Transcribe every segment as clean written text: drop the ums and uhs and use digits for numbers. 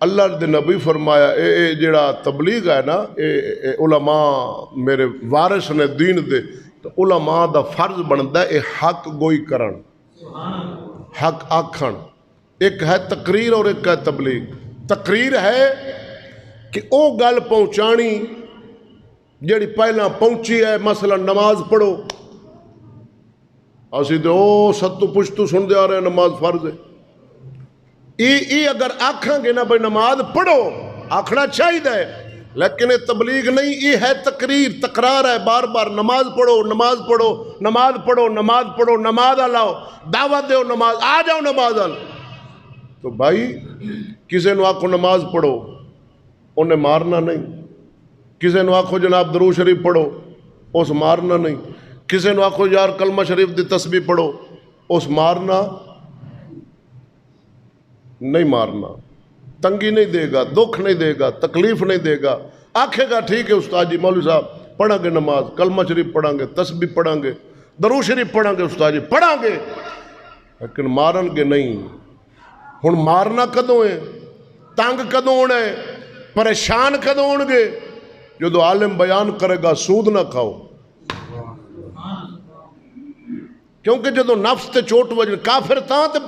اللہ دے نبی فرمایا اے جڑا تبلیغ ہے نا اے علماء میرے وارث نے دین دے، تو علماء دا فرض بنتا ہے اے حق گوئی کرن، حق آکھن۔ ایک ہے تقریر اور ایک ہے تبلیغ۔ تقریر ہے کہ او گل پہنچانی جڑی پہلا پہنچی ہے، مثلا نماز پڑھو، اسی تو او ستو پشتو سن دے آ رہے ہیں نماز فرض ہے، ای اگر آکھاں گے نا بھائی نماز پڑھو، آکھنا چاہیے، لیکن یہ تبلیغ نہیں، یہ ہے تقریر، تکرار ہے بار بار، نماز پڑھو نماز پڑھو نماز پڑھو نماز پڑھو، نماز آلاؤ، دعوت دیو نماز، آ جاؤ نماز آل۔ تو بھائی کسی نے آکھو نماز پڑھو، انہیں مارنا نہیں، کسی نے آکھو جناب درود شریف پڑھو، اس مارنا نہیں، کسی نے آکھو یار کلمہ شریف دی تسبیح پڑھو، اس مارنا نہیں، مارنا تنگی نہیں دے گا، دکھ نہیں دے گا، تکلیف نہیں دے گا، آکھے گا ٹھیک ہے استاد جی مولوی صاحب پڑھیں گے نماز، کلمہ شریف پڑھیں گے، تسبیح پڑھیں گے، درود شریف پڑھیں گے استاد جی پڑھیں گے، لیکن مارن گے نہیں۔ ہن مارنا کدوں ہے، تنگ کدوں ہونا ہے، پریشان کدوں ہون گے؟ جدو عالم بیان کرے گا سود نہ کھاؤ، کیونکہ جدو نفس تے چوٹ وجہ کافر تاں تے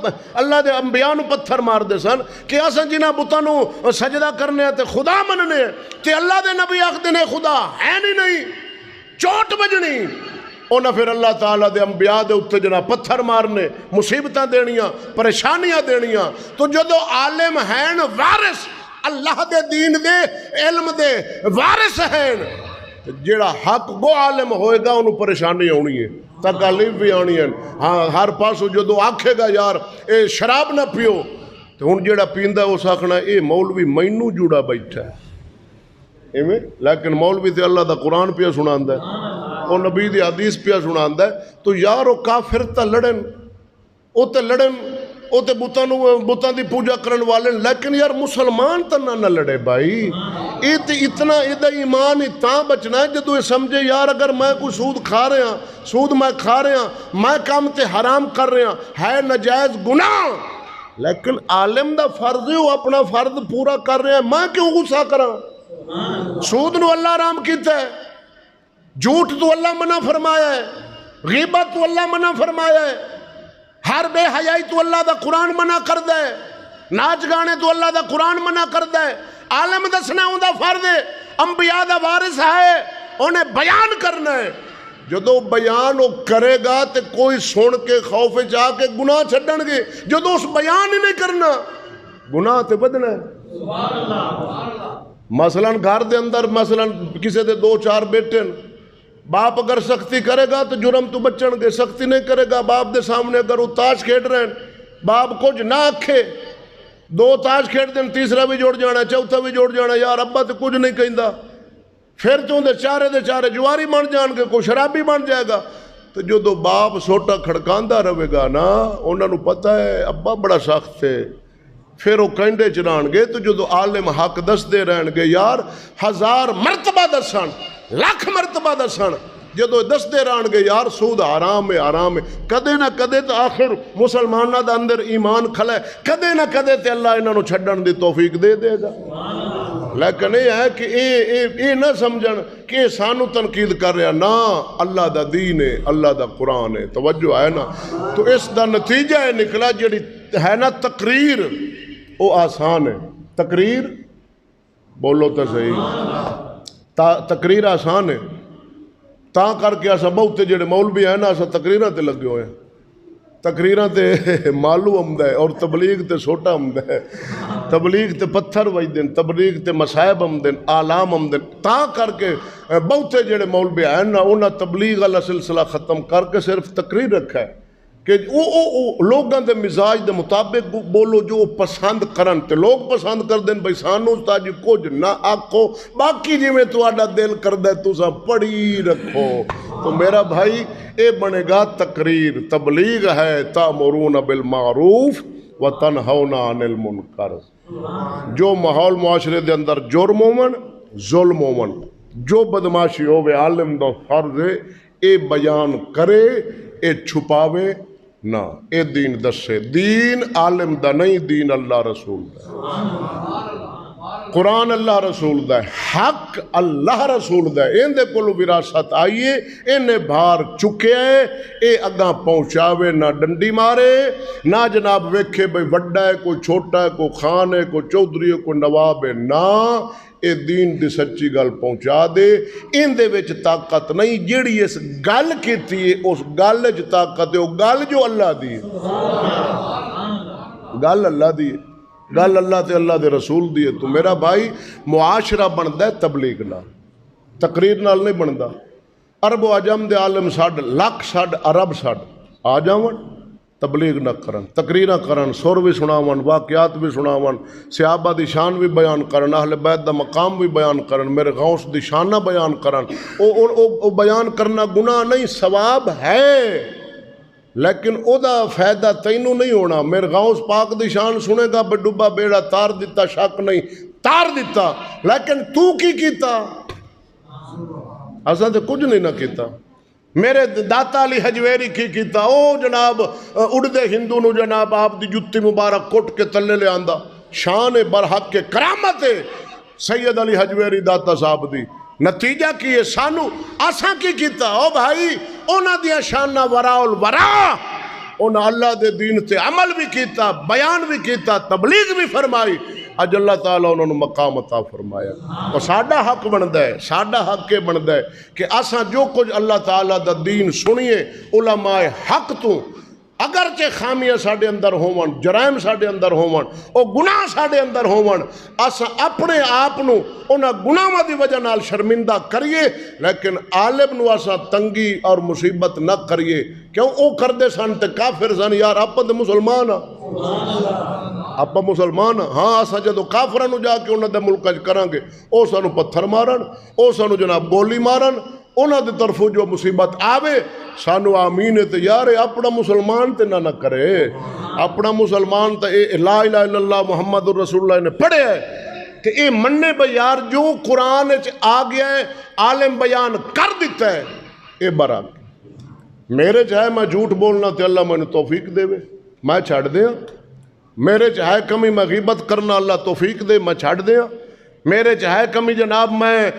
اللہ دے انبیاء نو پتھر مار دے سن کہ اساں جنہاں بتاں نو سجدہ کرنے تے خدا مننے تے اللہ دے نبی آکھدے نے خدا ہے نہیں، چوٹ وجنی انہاں پھر اللہ تعالیٰ دے انبیاء دے اتنے جنہاں پتھر مارنے، مصیبتاں دینیاں، پریشانیاں دینیاں۔ تو جدو عالم ہیں وارث اللہ دے دین دے علم دے وارث ہیں، جیڑا حق گو عالم ہوئے گا انہوں پریشانی ہونی ہے، تکالیف بھی آنی ہے۔ ہاں ہر پاسو جدو آکھے گا یار اے شراب نہ پیو، تو ہن جیڑا پیندا ہے اس آکھنا اے مولوی مینوں جڑا بیٹھا ہے ایویں، لیکن مولوی تے اللہ دا قرآن پیا سناندا ہے، او نبی دی حدیث پیا سناندا ہے۔ تو یار او کافر تے لڑن، او تے لڑن، او تے بتاں دی پوجا کرن والے، لیکن یار مسلمان تے نہ لڑے بھائی۔ یہ تے اتنا ایدہ ایمان اتنا بچنا ہے جدو یہ سمجھے یار اگر میں کوئی سود کھا رہا ہاں، سود میں کھا رہا ہاں، میں کام تے حرام کر رہا ہاں، ہے نجائز گناہ، لیکن عالم دا فرض ہے وہ اپنا فرض پورا کر رہا ہے، میں کیوں غصہ کراں؟ سود نو اللہ حرام کیتا ہے، جھوٹ تو اللہ منع فرمایا ہے، غیبت تو اللہ منع فرمایا ہے، ہر بے حیائی تو اللہ دا قرآن منع کردہ ہے، ناچ گانے تو اللہ دا قرآن منع کردہ ہے۔ عالم دسنا ہوں دا فرض ہے، انبیاء دا وارث ہے، انہیں بیان کرنا ہے۔ جدو بیان وہ کرے گا تو کوئی سن کے خوف جا کے گناہ چھڑن گے، جدو اس بیان ہی نہیں کرنا گناہ تے بدنا ہے۔ مثلا گھر دے اندر مثلا کسی دے 2-4 بیٹے، باپ اگر سختی کرے گا تو جرم تو بچن گے، سختی نہیں کرے گا باپ دے سامنے اگر وہ تاش کھیڑ رہے ہیں، باپ کچھ نہ آکھے، 2 تاش کھیڑ دیں، تیسرا بھی جوڑ جانا، چوتھا بھی جوڑ جانا، یار ابا تو کچھ نہیں کہندا، پھر تو دے چارے جواری بن جان گے، کوئی شرابی بن جائے گا۔ تو جو دو باپ سوٹا کھڑکاندہ رہے گا نا، انہوں نے پتہ ہے ابا بڑا سخت ہے، پھر وہ کینڈے چران گے۔ تو جو دو عالم حق دس دے رہن گے یار 1000 مرتبہ دسن، 1,00,000 مرتبہ دسن، جدو دس دے رہن گے یار سود حرام ہے حرام ہے، کدے نہ کدے تو آخر مسلمانہ دا اندر ایمان کھلے، کدے نہ کدے تے اللہ انہوں نے چھڑن دی توفیق دے دے گا۔ لیکن یہ ہے کہ یہ نہ سمجھن کہ سانو تنقید کر رہا، نا اللہ دا دین ہے، اللہ دا قرآن ہے، توجہ ہے نا۔ تو اس دا نتیجہ ہے نکلا جڑی ہے نا تقریر، وہ آسان ہے، تقریر بولو تو صحیح، تقریر آسان ہے، تاں کر کے ایسا بہتے جڑے مولوی ہیں نا ایسا تقریراں تے لگے ہوئے ہیں، تقریراں تے مالو آمدہ ہے اور تبلیغ تے سوٹا آمدہ ہے، تبلیغ تے پتھر وجدن، تبلیغ تے مصائب آمدن، آلام آمدن، تاں کر کے بہتے جڑے مولوی ہیں نا انہاں تبلیغ والا سلسلہ ختم کر کے صرف تقریر رکھا ہے کہ لوگاں دے مزاج دے مطابق بولو جو پسند کرن، تے لوگ پسند کر دیں بھئی سانو استاد جی کچھ نہ آکھو، باقی جی میں تہاڈا دل کردہ تساں پڑھی رکھو۔ تو میرا بھائی اے بنے گا تقریر، تبلیغ ہے تأمرون بالمعروف وتنہون عن المنکر۔ جو ماحول معاشرے دے اندر جرم ہومن، ظلم ہومن، جو بدماشی ہوئے، عالم دا فرض ہے اے بیان کرے، اے چھپاوے نہ، اے دین دسے، دین عالم دا نہیں، دین اللہ رسول دا۔ قرآن اللہ رسول دا ہے، حق اللہ رسول دا ہے، ان دے کولو وراثت آئیے، انہیں بھار چکے ہے، اے اگاں پہنچاوے نہ ڈنڈی مارے، نہ جناب ویکھے بھئی وڈا ہے کوئی چھوٹا ہے کوئی خان ہے کوئی چودھری ہے کوئی نواب ہے، نہ اے دین دی سچی گل پہنچا دے، ان دے وچ طاقت نہیں، جیڑی اس گل کیتی ہے اس گل وچ طاقت ہے، وہ گل جو اللہ دی ہے، گل اللہ دی ہے، گل اللہ تے اللہ دے رسول دی ہے۔ تو میرا بھائی معاشرہ بندا ہے تبلیغ نال، تقریر نال نہیں بندا۔ عرب و عجم دے عالم ساڈ لکھ ساڈ عرب ساڈ آ جاون تبلیغ نہ کرن، تقریراں کرن، سر بھی سناون، واقعات بھی سناون، صحابہ دی شان بھی بیان کرن، اہل بیت دا مقام بھی بیان کرن، میرے غوث دی شانہ بیان کرن، او بیان کرنا گناہ نہیں، ثواب ہے، لیکن او دا فائدہ تینوں نہیں ہونا۔ میرے غوث پاک دی شان سنے گا ڈبا بیڑا تار دیتا، شک نہیں تار دیتا، لیکن تو کی کیتا؟ اساں تے کچھ نہیں نہ کیتا۔ میرے داتا علی حجویری کی کیتا؟ او جناب اڑدے ہندو نو جناب آپ دی جتی مبارک کٹ کے تلے لے آندا، شان برحق کے کرامت سید علی حجویری داتا صاحب دی، نتیجہ کی ہے سانو آساں کی کیتا؟ او بھائی اونا دیا شانہ وراء الورا، اونا اللہ دے دین تے عمل بھی کیتا، بیان بھی کیتا، تبلیغ بھی فرمائی، اج اللہ تعالیٰ انہوں نے مقام عطا فرمایا۔ اور ساڈا حق بندا ہے، ساڈا حق کے بندا ہے کہ اساں جو کچھ اللہ تعالیٰ دا دین سنیے علماء حق تو، اگرچہ خامیاں ساڈے اندر ہون، جرائم ساڈے اندر ہون، او گناہ ساڈے اندر ہون، اساں اپنے آپ نو انہاں گناہاں دی وجہ نال شرمندہ کریے، لیکن عالم نو اساں تنگی اور مصیبت نہ کریے، کیوں او کردے سن تے کافر سن، یار آپا تے مسلمان آپا مسلمان ہاں، اساں جدو کافراں نو جا کے انہاں دے ملک وچ کراں گے، او سانو پتھر مارن، او سانو جناب گولی مارن، انہاں دے طرفوں جو مصیبت آوے سانو آمین ہے تے یار اپنا مسلمان تے نہ کرے، اپنا مسلمان تے لا الہ الا اللہ محمد الرسول اللہ نے پڑھے ہے کہ اے مننے بھئی یار جو قرآن آ گیا ہے عالم بیان کر دیتا ہے، اے برا میرے چاہے میں جھوٹ بولنا تے اللہ میں توفیق دے میں چھڑ دیا، میرے چاہے کمی میں غیبت کرنا اللہ توفیق دے میں چھڑ دیا، میرے چاہے کمی جناب میں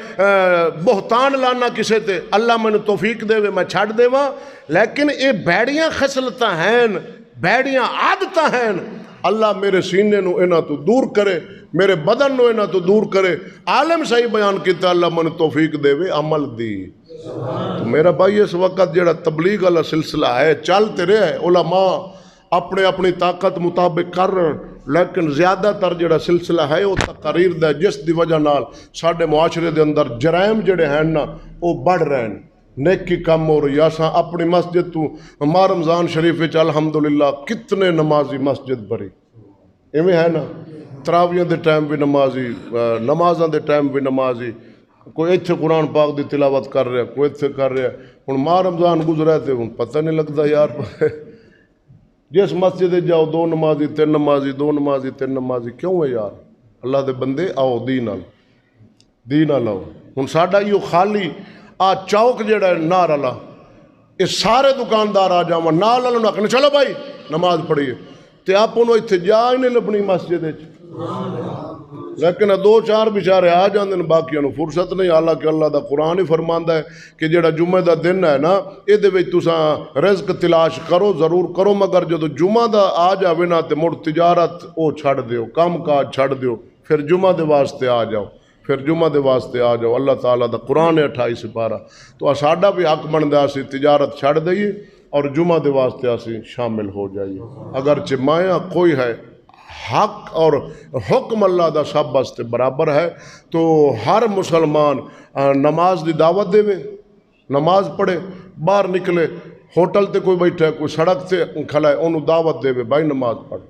بہتان لانا کسے تے اللہ میں توفیق دے میں چھڑ دے وا، لیکن اے بیڑیاں خصلتاں ہیں، بیڑیاں عادتاں ہیں، اللہ میرے سینے نو انہاں تو دور کرے، میرے بدن نو انہاں تو دور کرے، عالم صحیح بیان کیتا اللہ میں توفیق دے عمل دی۔ تو میرا بھائی اس وقت جڑا تبلیغ والا سلسلہ ہے چلتے رہے ہے، علماء اپنے اپنی طاقت مطابق کر رہے ہیں، لیکن زیادہ تر جڑا سلسلہ ہے وہ تقریر دا جس دی وجہ نال ساڈے معاشرے دے اندر جرائم جڑے ہیں نا وہ بڑھ رہے ہیں، نیکی کم ہو رہی ہے۔ اساں اپنی مسجد تو ماہ رمضان شریف وچ الحمدللہ کتنے نمازی مسجد بھری، ایویں ہے نا، تراویح دے ٹائم بھی نمازی، نمازاں دے ٹائم بھی نمازی، کوئی ایتھے قرآن پاک دی تلاوت کر رہا، کوئی ایتھے کر رہا، ہن ماہ رمضان گزرا تے ہن پتہ نہیں لگتا یار، جس مسجد جاؤ دو نمازی تین نمازی، دو نمازی تین نمازی، کیوں ہے یار؟ اللہ دے بندے آؤ دین نال آؤ۔ ہن ساڈا ایو خالی آ چوک جڑا ہے نار والا، یہ سارے دکاندار آ جاون نال والوں آکھن چلو بھائی نماز پڑھیے، تے آپ انہوں اتنے جا ہی نہیں لبنی مسجد وچ، لیکن دو چار بیچارے آ جاندے نے، باقیاں نو فرصت نہیں، حالانکہ اللہ دا قرآن ہی فرماندا ہے کہ جڑا جمعہ دا دن ہے نا ایدے وچ تساں رزق تلاش کرو ضرور کرو، مگر جدو جمعہ دا آ جاوے نا تے مڑ تجارت او چھڑ دیو، کام کاج چھڑ دیو، پھر جمعہ دے واسطے آ جاؤ، پھر جمعہ دے واسطے آ جاؤ۔ اللہ تعالیٰ دا قرآن ہے 28 سپارہ، تو ساڈا بھی حق بندا اسی تجارت چھڑ دئیے اور جمعہ دے واسطے اسی شامل ہو جائیے، اگرچہ مایا کوئی ہے، حق اور حکم اللہ دا سب واسطے برابر ہے۔ تو ہر مسلمان نماز دی دعوت دے، نماز پڑھے، باہر نکلے، ہوٹل تے کوئی بیٹھا ہے، کوئی سڑک تے کھڑا ہے، انہوں دعوت دے بھائی نماز پڑھ،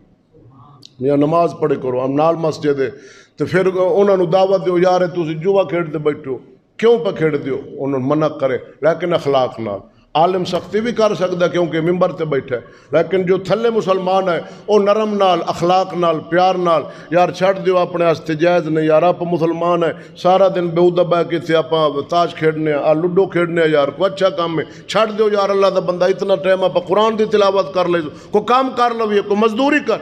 یا نماز پڑھے کرو، ہم نال مسجد ہے، تو پھر انہوں نے دعوت دیو یار تسی جوا کھیڑ دے بیٹھو، کیوں پہ کھیڑ دیو؟ انہوں نے منع کرے، لیکن اخلاق نال، عالم سختی بھی کر سکتا ہے کیونکہ ممبر تے بیٹھا ہے، لیکن جو تھلے مسلمان ہے وہ نرم نال، اخلاق نال، پیار نال، یار چھڑ دیو اپنے واسطے جائز نہیں، یار آپ مسلمان ہے سارا دن بے دبا کے تھے آپ تاش کھیڑنے آ لوڈو کھیڑنے یار کوئی اچھا کام ہے، چھڑ دیو یار اللہ دا بندہ اتنا ٹائم آپ قرآن دی تلاوت کر لے، کوئی کام کر لو، کوئی مزدوری کر۔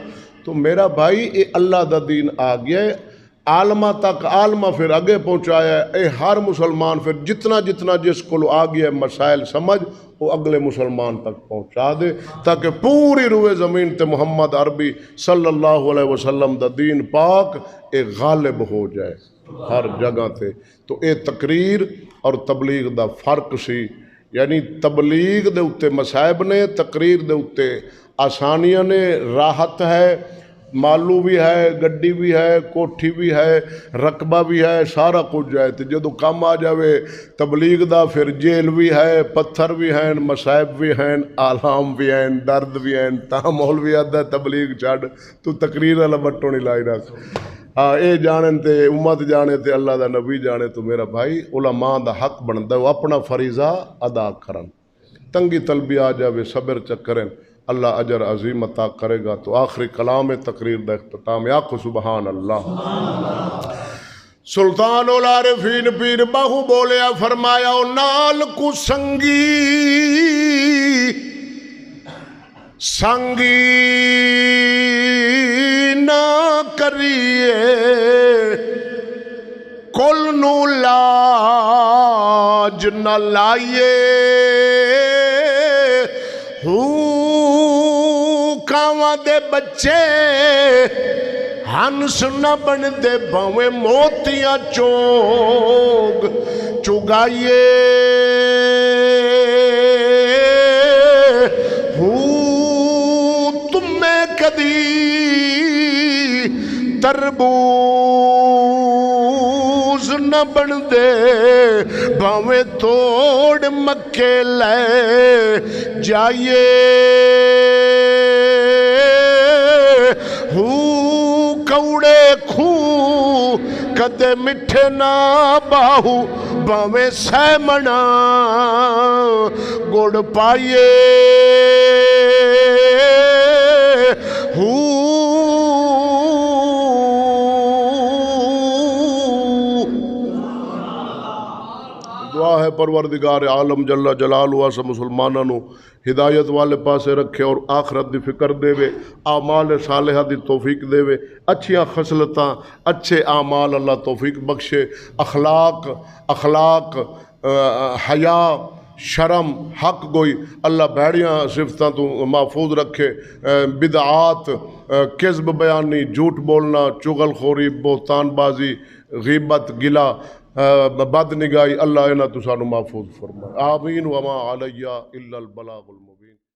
تو میرا بھائی یہ اللہ دا دین آ گیا ہے، عالمہ تک، عالمہ پھر آگے پہنچایا ہے، اے ہر مسلمان پھر جتنا جتنا جس کو آ گیا مسائل سمجھ وہ اگلے مسلمان تک پہنچا دے، تاکہ پوری روئے زمین تے محمد عربی صلی اللہ علیہ وسلم دا دین پاک اے غالب ہو جائے ہر جگہ تے۔ تو اے تقریر اور تبلیغ دا فرق سی، یعنی تبلیغ دے اتے مصائب نے، تقریر دے اتے آسانیاں نے، راحت ہے، مالو بھی ہے، گڈی بھی ہے، کوٹھی بھی ہے، رقبہ بھی ہے، سارا کچھ ہے۔ تو جدو کم آ جاوے تبلیغ دا پھر جیل بھی ہے، پتھر بھی ہیں، مصائب بھی ہیں، آلام بھی ہیں، درد بھی ہیں، تاں مولوی آدھا تبلیغ چھڑ تو تقریر والا بٹو نہیں لائی رکھ۔ اے جانے تے امت جانے تے اللہ دا نبی جانے تو میرا بھائی علماء دا حق بنتا ہے وہ اپنا فریضہ ادا کرن، تنگی طلبی آ جاوے صبر چکرن، اللہ اجر عظیم عطا کرے گا۔ تو آخری کلام تقریر دا اختتام ہے، آخو سبحان اللہ۔ سلطان العارفین پیر باہو بولیا فرمایا نال کو سنگی سنگی نہ کریے کل نو لاج نہ لائیے کاواں دے بچے ہنس نہ بن دے بھویں موتیاں چوگ چگائیے تمہیں کدی تربوز نہ بن دے بھویں توڑ مکے لے جائیے کوڑے کھو کدے مٹھے نہ باہو باویں سیمنا گڑ پائیے دعا ہے پروردگار عالم جل جلالہ سے مسلمانوں نو ہدایت والے پاسے رکھے اور آخرت دی فکر دے وے، اعمال صالحہ دی توفیق دے وے، اچھیاں خصلتاں اچھے اعمال اللہ توفیق بخشے، اخلاق حیا شرم حق گوئی اللہ بھیڑیاں صفتاں تو محفوظ رکھے، بدعات کذب بیانی جھوٹ بولنا چغل خوری بہتان بازی غیبت گلہ بد نگاہی اللہ انہاں تو سانو محفوظ فرمائے، آمین وما علیہ الا البلاغ المبین۔